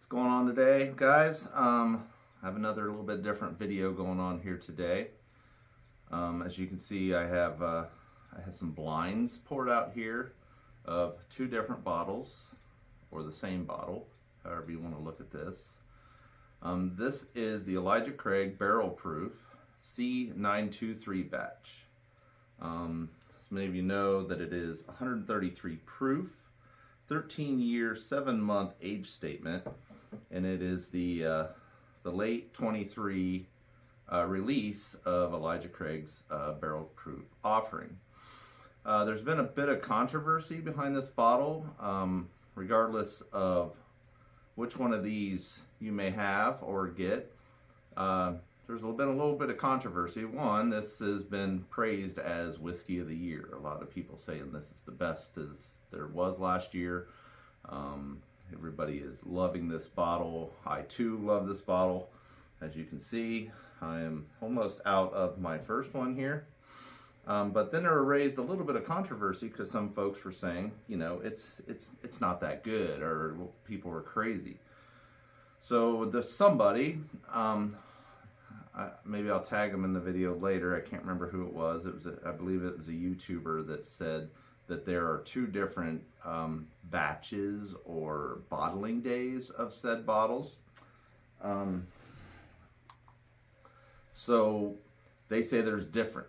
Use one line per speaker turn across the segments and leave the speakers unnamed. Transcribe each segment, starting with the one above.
going on today, guys? I have another little bit different video going on here today. As you can see, I have some blinds poured out here of two different bottles, or the same bottle, however you want to look at this. This is the Elijah Craig Barrel Proof C923 batch. As many of you know that it is 133 proof, 13-year, 7-month age statement, and it is the late 23 release of Elijah Craig's Barrel Proof offering. There's been a bit of controversy behind this bottle, regardless of which one of these you may have or get. There's been a little bit of controversy. One, this has been praised as whiskey of the year. A lot of people saying this is the best as there was last year. Everybody is loving this bottle. I too love this bottle. As you can see, I am almost out of my first one here. But then there raised a little bit of controversy because some folks were saying, you know, it's not that good, or people were crazy. So somebody, maybe I'll tag them in the video later. I can't remember who it was. I believe it was a YouTuber that said that there are two different batches or bottling days of said bottles. So they say there's different.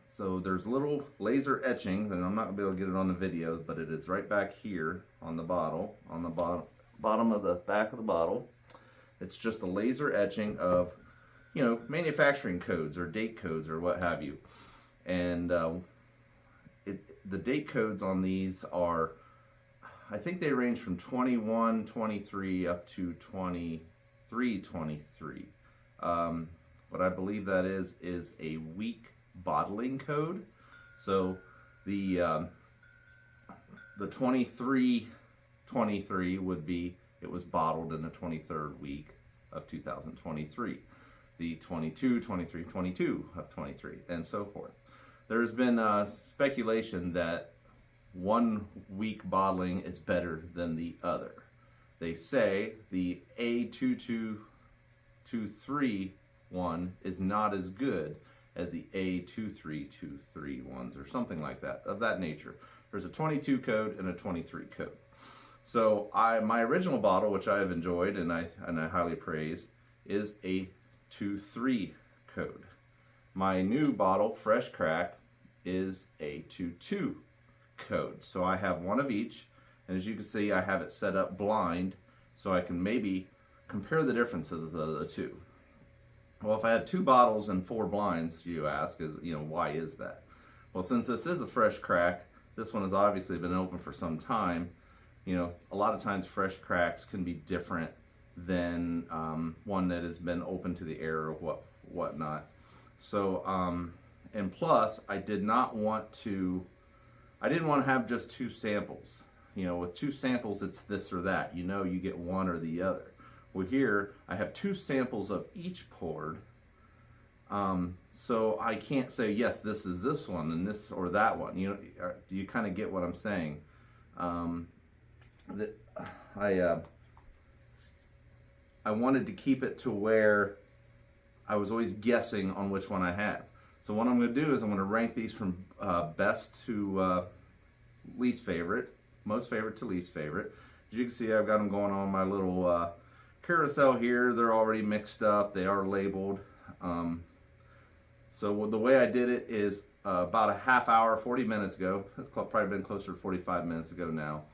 So there's little laser etchings, and I'm not gonna be able to get it on the video, but it is right back here on the bottle, on the bottom of the back of the bottle. It's just a laser etching of, you know, manufacturing codes or date codes or what have you. And the date codes on these are, I think they range from 2123 up to 2323. What I believe that is a week bottling code. So the 2323 would be, it was bottled in the 23rd week of 2023. The 22, 23, 22 of 23, and so forth. There's been speculation that 1 week bottling is better than the other. They say the A2223 one is not as good as the A2323 ones, or something like that, of that nature. There's a 22 code and a 23 code. So my original bottle, which I have enjoyed and I highly praise, is a 23 code. My new bottle, Fresh Crack, is a 22 code. So I have one of each, and as you can see, I have it set up blind so I can maybe compare the differences of the two. Well, if I had 2 bottles and 4 blinds, you ask, why is that? Well, since this is a Fresh Crack, this one has obviously been open for some time. You know, a lot of times Fresh Cracks can be different than one that has been open to the air or whatnot. So, and plus, I didn't want to have just 2 samples. You know, with 2 samples, it's this or that. You know, you get one or the other. Well, here, I have 2 samples of each poured. So I can't say, yes, this is this one and this or that one. You know, do you kind of get what I'm saying? I wanted to keep it to where I was always guessing on which one I had. So what I'm going to do is I'm going to rank these from best to least favorite, most favorite to least favorite. As you can see, I've got them going on my little carousel here. They're already mixed up. They are labeled. So the way I did it is about a half hour, 40 minutes ago. It's probably been closer to 45 minutes ago now.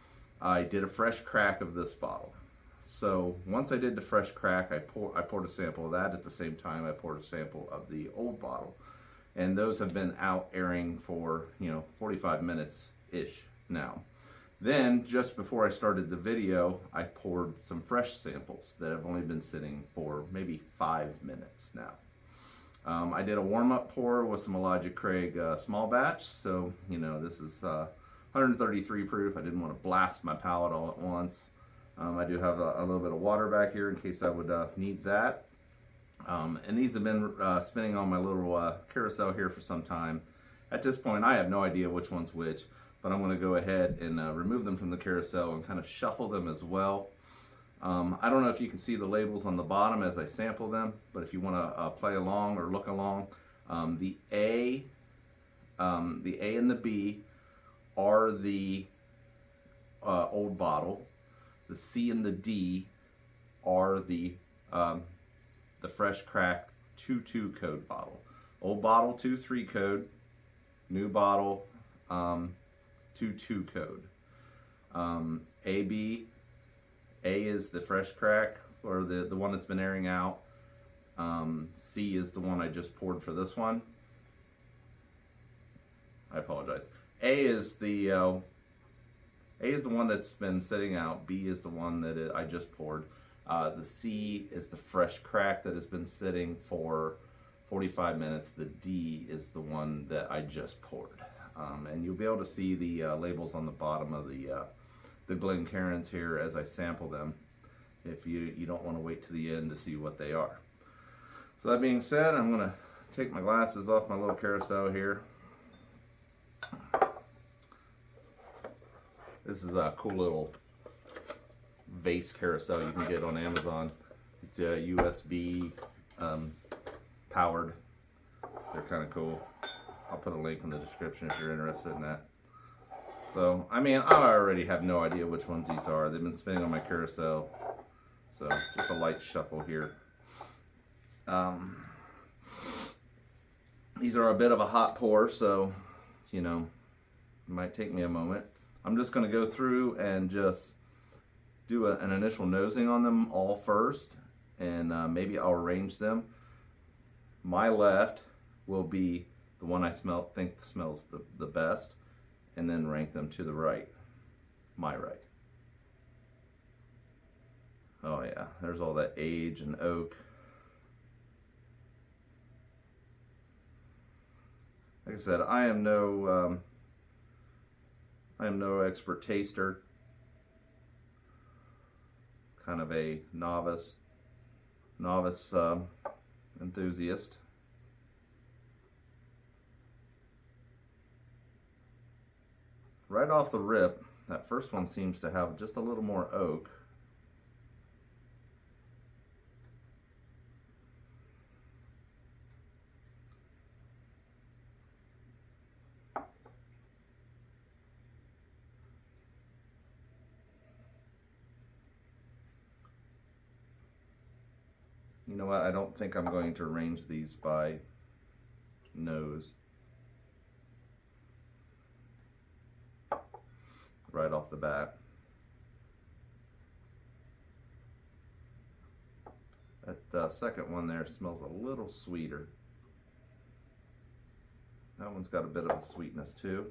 I did a fresh crack of this bottle. So once I did the fresh crack, I poured a sample of that. At the same time, I poured a sample of the old bottle, and those have been out airing for 45 minutes-ish now. Then just before I started the video, I poured some fresh samples that have only been sitting for maybe 5 minutes now. I did a warm-up pour with some Elijah Craig small batch. So this is 133 proof. I didn't want to blast my palate all at once. I do have a little bit of water back here in case I would need that. And these have been spinning on my little carousel here for some time. At this point, I have no idea which one's which, but I'm going to go ahead and remove them from the carousel and kind of shuffle them as well. I don't know if you can see the labels on the bottom as I sample them, but if you want to play along or look along, the A and the B are the old bottle. The C and the D are the fresh crack 2-2 code bottle. Old bottle 2-3 code, new bottle 2-2 code. A is the fresh crack, or the one that's been airing out. C is the one I just poured for this one. I apologize. A is the one that's been sitting out. B is the one that I just poured. The C is the fresh crack that has been sitting for 45 minutes. The D is the one that I just poured. And you'll be able to see the labels on the bottom of the Glencairns here as I sample them, if you don't want to wait to the end to see what they are. So that being said, I'm going to take my glasses off my little carousel here. This is a cool little vase carousel you can get on Amazon. It's USB powered. They're kind of cool. I'll put a link in the description if you're interested in that. So, I mean, I already have no idea which ones these are. They've been spinning on my carousel. So, just a light shuffle here. These are a bit of a hot pour, so, you know, it might take me a moment. I'm just going to go through and just do an initial nosing on them all first, and maybe I'll arrange them. My left will be the one I think smells the best, and then rank them to the right, my right. Oh yeah, there's all that age and oak. Like I said, I am no expert taster. Kind of a novice enthusiast. Right off the rip, that first one seems to have just a little more oak. You know what, I don't think I'm going to arrange these by nose. Right off the bat. That second one there smells a little sweeter. That one's got a bit of a sweetness too.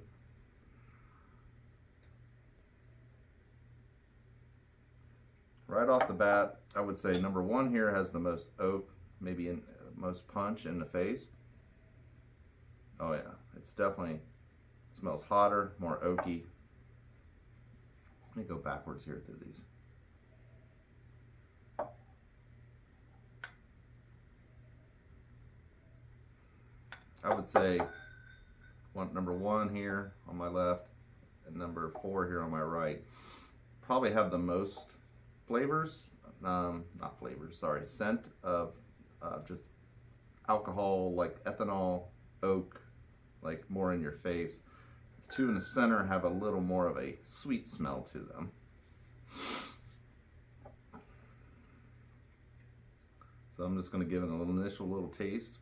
Right off the bat, I would say number one here has the most oak, maybe most punch in the face. Oh yeah, it's definitely smells hotter, more oaky. Let me go backwards here through these. I would say number one here on my left and number 4 here on my right probably have the most flavors, not flavors, sorry, scent of just alcohol, like ethanol, oak, like more in your face. The 2 in the center have a little more of a sweet smell to them. So I'm just going to give it an initial little taste.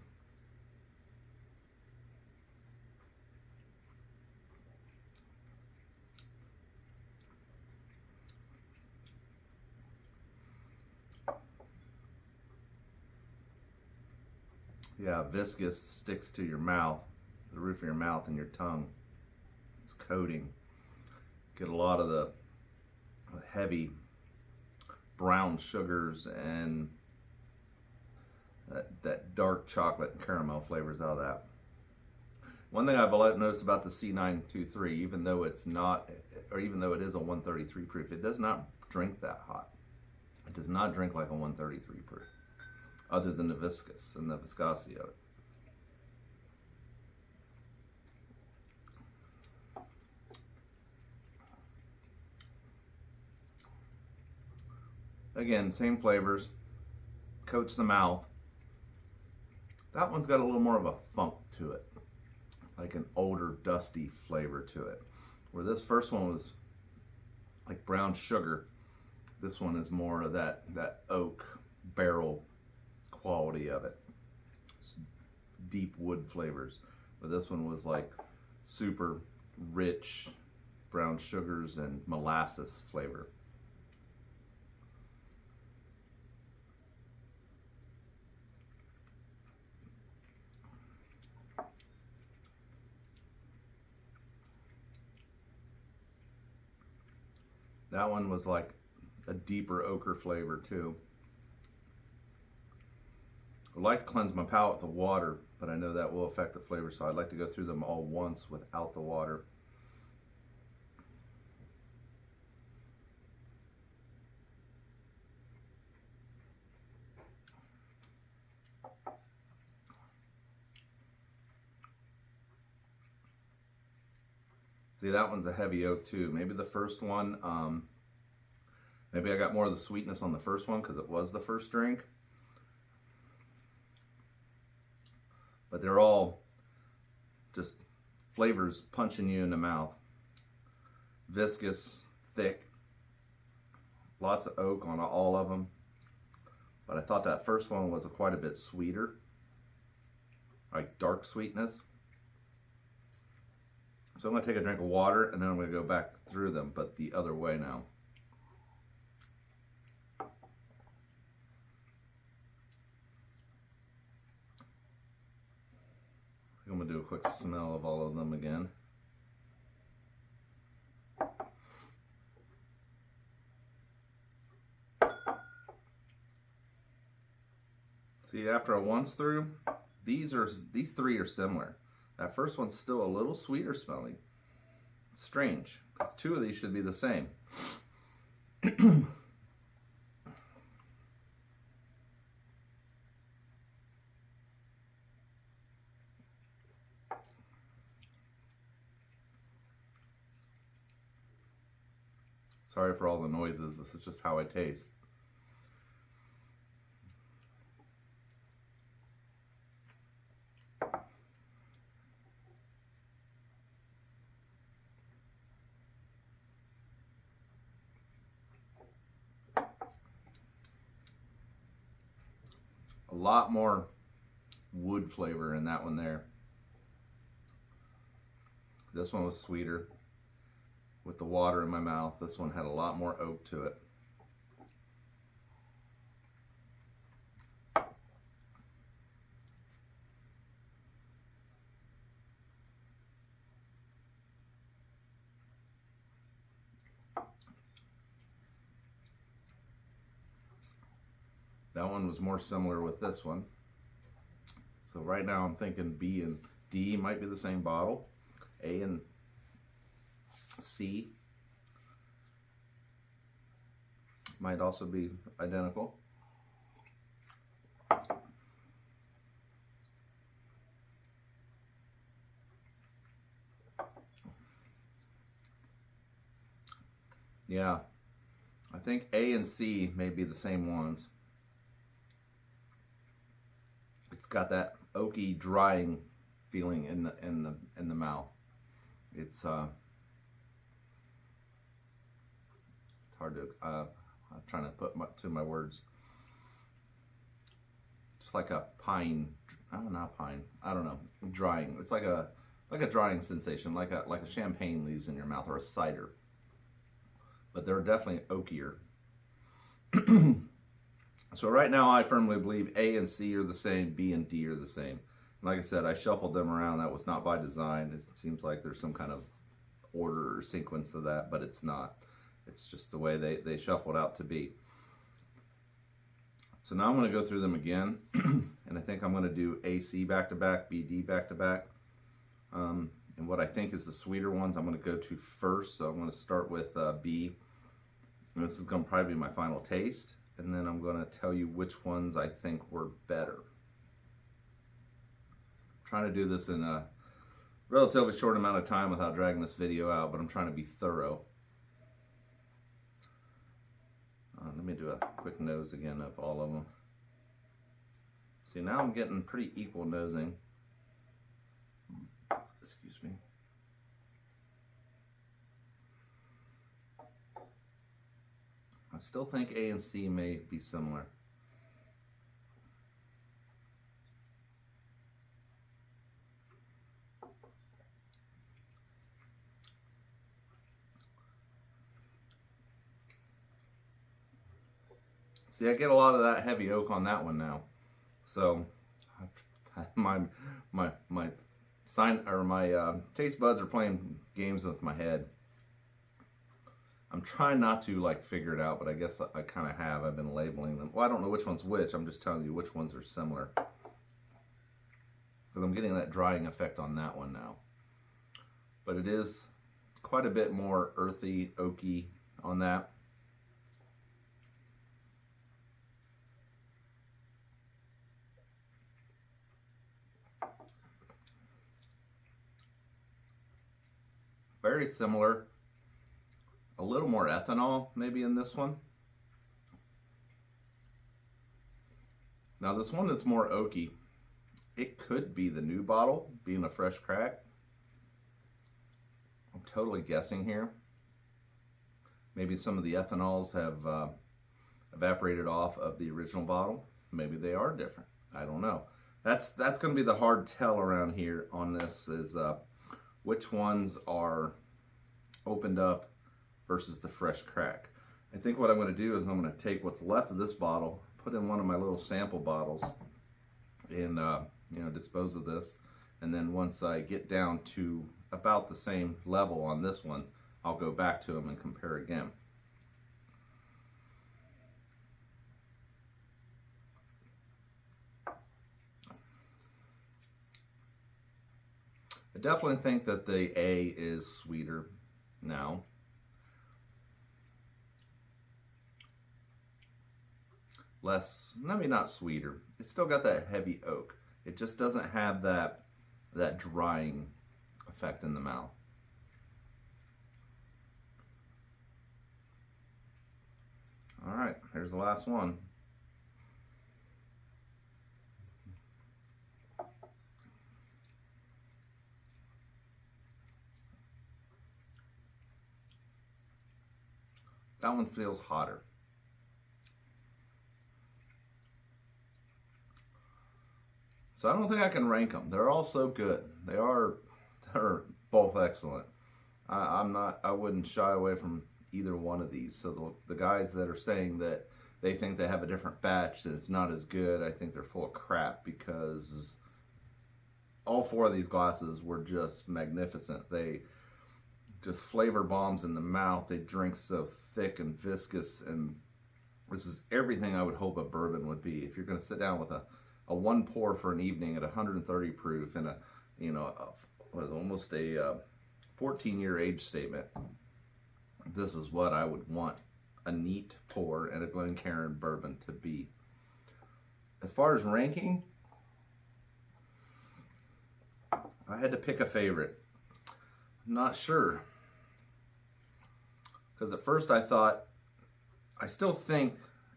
Yeah, viscous, sticks to your mouth, the roof of your mouth and your tongue. It's coating. Get a lot of the heavy brown sugars and that dark chocolate and caramel flavors out of that. One thing I've noticed about the C923, even though it's not, or even though it is a 133 proof, it does not drink that hot. It does not drink like a 133 proof, other than the viscous and the viscosity of it. again, same flavors, coats the mouth. That one's got a little more of a funk to it, like an older, dusty flavor to it. Where this first one was like brown sugar, this one is more of that oak barrel quality of it. It's deep wood flavors. But this one was like super rich brown sugars and molasses flavor. That one was like a deeper ochre flavor too. I'd like to cleanse my palate with the water, but I know that will affect the flavor, so I'd like to go through them all once without the water. See, that one's a heavy oak too. Maybe the first one, maybe I got more of the sweetness on the first one because it was the first drink. But they're all just flavors punching you in the mouth. Viscous, thick, lots of oak on all of them. But I thought that first one was quite a bit sweeter, like dark sweetness. So I'm going to take a drink of water and then I'm going to go back through them, but the other way now. I'm going to do a quick smell of all of them again. See, after a once through, these three are similar. That first one's still a little sweeter smelling. It's strange, because two of these should be the same. Sorry for all the noises, this is just how I taste. A lot more wood flavor in that one there. This one was sweeter with the water in my mouth. This one had a lot more oak to it. That one was more similar with this one. So right now I'm thinking B and D might be the same bottle. A and C might also be identical. Yeah, I think A and C may be the same ones. It's got that oaky, drying feeling in the mouth. It's hard to. I'm trying to put to my words. Just like a pine. Oh, not pine. I don't know. Drying. It's like a drying sensation, like a champagne leaves in your mouth or a cider. But they're definitely oakier. So right now I firmly believe A and C are the same, B and D are the same. And like I said, I shuffled them around. That was not by design. It seems like there's some kind of order or sequence to that, but it's not. It's just the way they shuffled out to be. So now I'm going to go through them again, and I think I'm going to do AC back to back, BD back to back. And what I think is the sweeter ones I'm going to go to first. So I'm going to start with B. And this is going to probably be my final taste. And then I'm going to tell you which ones I think were better. I'm trying to do this in a relatively short amount of time without dragging this video out, but I'm trying to be thorough. Let me do a quick nose again of all of them. See, now I'm getting pretty equal nosing. Excuse me. I still think A and C may be similar. See, I get a lot of that heavy oak on that one now. So my taste buds are playing games with my head. I'm trying not to like figure it out, but I guess I kind of have. I've been labeling them. Well, I don't know which one's which. I'm just telling you which ones are similar. Because I'm getting that drying effect on that one now. But it is quite a bit more earthy, oaky on that. Very similar. A little more ethanol maybe in this one. Now this one is more oaky. It could be the new bottle, being a fresh crack. I'm totally guessing here. Maybe some of the ethanols have evaporated off of the original bottle. Maybe they are different. I don't know. That's going to be the hard tell around here on this, is which ones are opened up versus the fresh crack. I think what I'm going to do is I'm going to take what's left of this bottle, put in one of my little sample bottles, and you know, dispose of this. And then once I get down to about the same level on this one, I'll go back to them and compare again. I definitely think that the A is sweeter now. Less, maybe not sweeter. It's still got that heavy oak. It just doesn't have that drying effect in the mouth. All right, here's the last one. That one feels hotter. So I don't think I can rank them. They're all so good. They're both excellent. I wouldn't shy away from either one of these. So the guys that are saying that they think they have a different batch that it's not as good, I think they're full of crap, because all four of these glasses were just magnificent. They just flavor bombs in the mouth. They drink so thick and viscous, and this is everything I would hope a bourbon would be. If you're going to sit down with a one pour for an evening at 130 proof and almost a 14-year age statement, this is what I would want a neat pour and a Glencairn bourbon to be. As far as ranking, I had to pick a favorite. I'm not sure, because at first I thought, I still think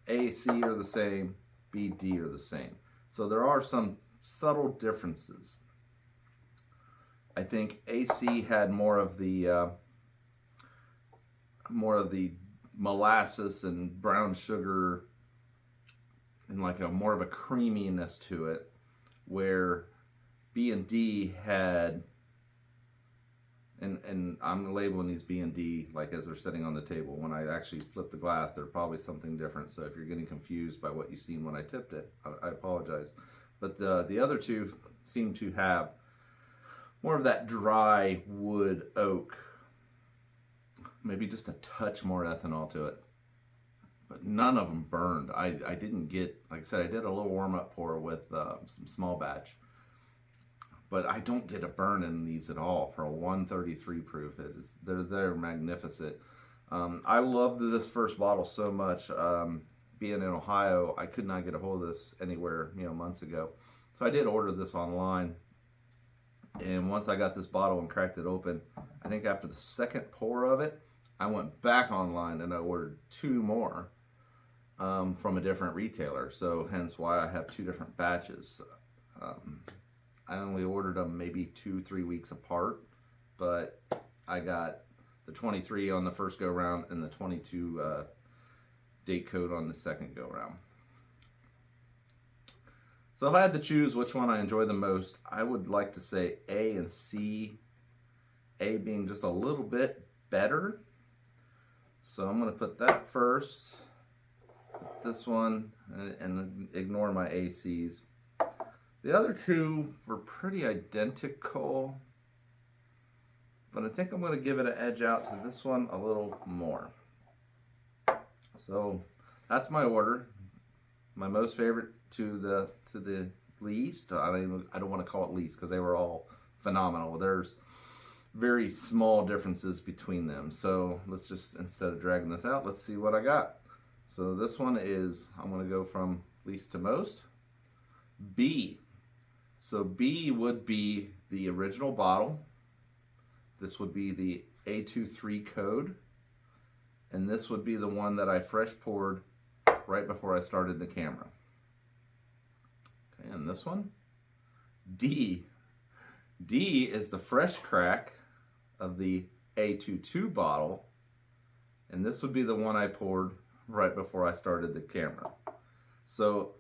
A, C are the same, B, D are the same. So there are some subtle differences. I think AC had more of the molasses and brown sugar and like more of a creaminess to it, where B and D had, and I'm labeling these B and D like as they're sitting on the table. When I actually flip the glass, they're probably something different. So if you're getting confused by what you've seen when I tipped it, I apologize. But the other two seem to have more of that dry wood oak, maybe just a touch more ethanol to it. But none of them burned. I didn't get, like I said, I did a little warm-up pour with some small batch. But I don't get a burn in these at all for a 133 proof. They're magnificent. I loved this first bottle so much. Being in Ohio, I could not get a hold of this anywhere, months ago. So I did order this online. And once I got this bottle and cracked it open, I think after the second pour of it, I went back online and I ordered 2 more. from a different retailer, so hence why I have two different batches. I only ordered them maybe 2-3 weeks apart, but I got the 23 on the first go round and the 22 date code on the second go round. So if I had to choose which one I enjoy the most, I would like to say A and C. A being just a little bit better. So I'm going to put that first, put this one, and ignore my ACs. The other two were pretty identical, but I think I'm going to give it an edge out to this one a little more. So that's my order. My most favorite to the least. I don't want to call it least because they were all phenomenal. There's very small differences between them. So let's just, instead of dragging this out, let's see what I got. So this one is, I'm going to go from least to most. B. So B would be the original bottle. This would be the A23 code. And this would be the one that I fresh poured right before I started the camera. Okay, and this one, D. D is the fresh crack of the A22 bottle, and this would be the one I poured right before I started the camera. So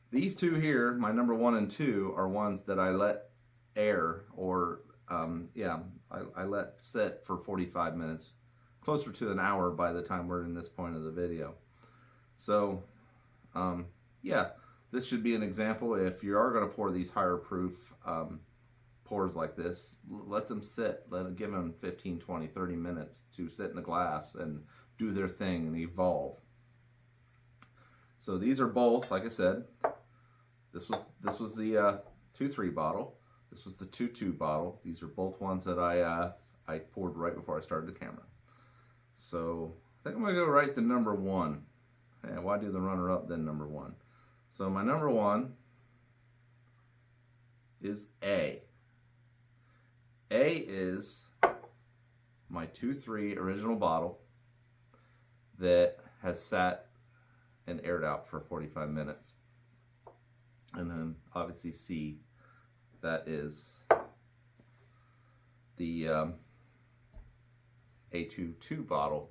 these two here, my number 1 and 2, are ones that I let air, or I let sit for 45 minutes, closer to an hour by the time we're in this point of the video. So yeah, this should be an example. If you are going to pour these higher proof pours like this, let them sit, give them 15, 20, 30 minutes to sit in the glass and do their thing and evolve. So these are both, like I said, this was the 2-3 bottle. This was the 2-2 bottle. These are both ones that I poured right before I started the camera. So I think I'm gonna go right to number 1. And why do the runner-up then number 1? So my number 1 is A. A is my 2-3 original bottle that has sat and aired out for 45 minutes. And then obviously C, that is the A22 bottle,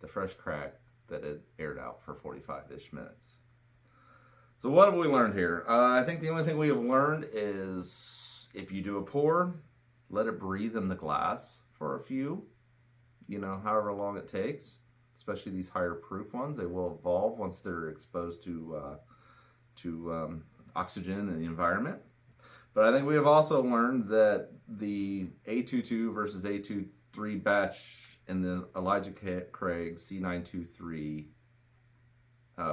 the fresh crack that had aired out for 45-ish minutes. So what have we learned here? I think the only thing we have learned is if you do a pour, let it breathe in the glass for a few, however long it takes. Especially these higher proof ones, they will evolve once they're exposed to oxygen in the environment. But I think we have also learned that the A22 versus A23 batch in the Elijah Craig C923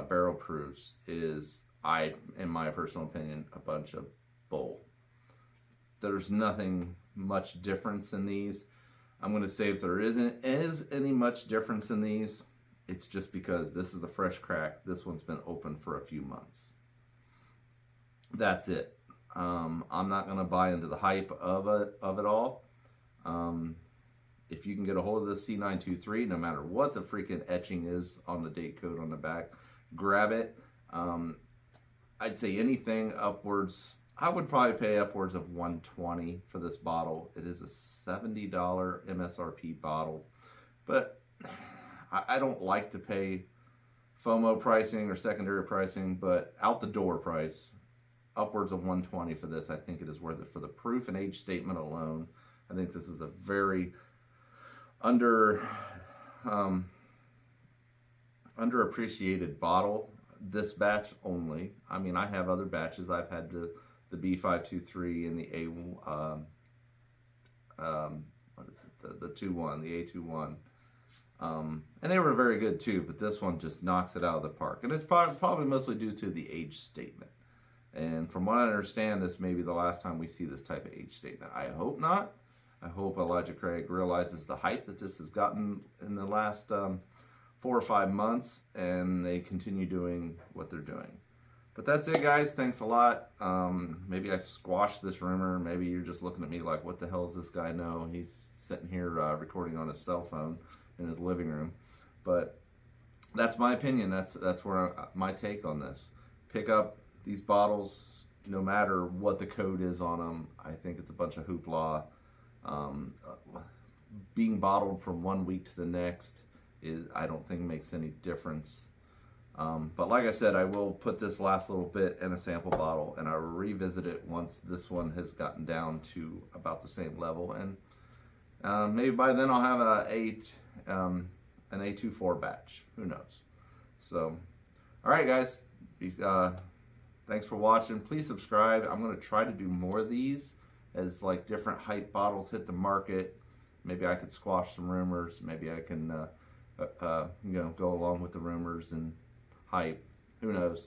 barrel proofs is, in my personal opinion, a bunch of bull. There's nothing much difference in these. I'm going to say if there is any much difference in these, it's just because this is a fresh crack. This one's been open for a few months. That's it. I'm not going to buy into the hype of it all. If you can get a hold of the C923, no matter what the freaking etching is on the date code on the back, grab it. I'd say anything upwards, I would probably pay upwards of $120 for this bottle. It is a $70 MSRP bottle, but I don't like to pay FOMO pricing or secondary pricing, but out the door price, upwards of $120 for this. I think it is worth it for the proof and age statement alone. I think this is a very underappreciated bottle. This batch only. I mean, I have other batches. I've had the B523 and the the 2-1, the A21. And they were very good too, but this one just knocks it out of the park. And it's probably mostly due to the age statement. And from what I understand, this may be the last time we see this type of age statement. I hope not. I hope Elijah Craig realizes the hype that this has gotten in the last 4 or 5 months, and they continue doing what they're doing. But that's it, guys. Thanks a lot. Maybe I squashed this rumor. Maybe you're just looking at me like, what the hell does this guy know? He's sitting here recording on his cell phone in his living room. But that's my opinion. That's where my take on this. Pick up these bottles, no matter what the code is on them. I think it's a bunch of hoopla. Being bottled from one week to the next I don't think makes any difference. But like I said, I will put this last little bit in a sample bottle, and I'll revisit it once this one has gotten down to about the same level, and maybe by then I'll have an A24 batch. Who knows? So, all right, guys. Thanks for watching. Please subscribe. I'm going to try to do more of these as like different hype bottles hit the market. Maybe I could squash some rumors. Maybe I can, go along with the rumors and hype. Who knows?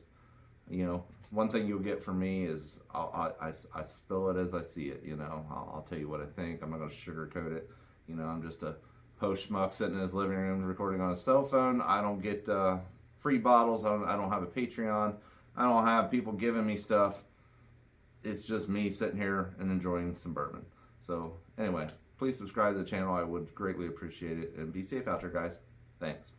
You know, one thing you'll get from me is I spill it as I see it. You know, I'll tell you what I think. I'm not going to sugarcoat it. You know, I'm just a post schmuck sitting in his living room recording on his cell phone. I don't get free bottles. I don't have a Patreon. I don't have people giving me stuff. It's just me sitting here and enjoying some bourbon. So anyway, please subscribe to the channel. I would greatly appreciate it. And be safe out there, guys. Thanks.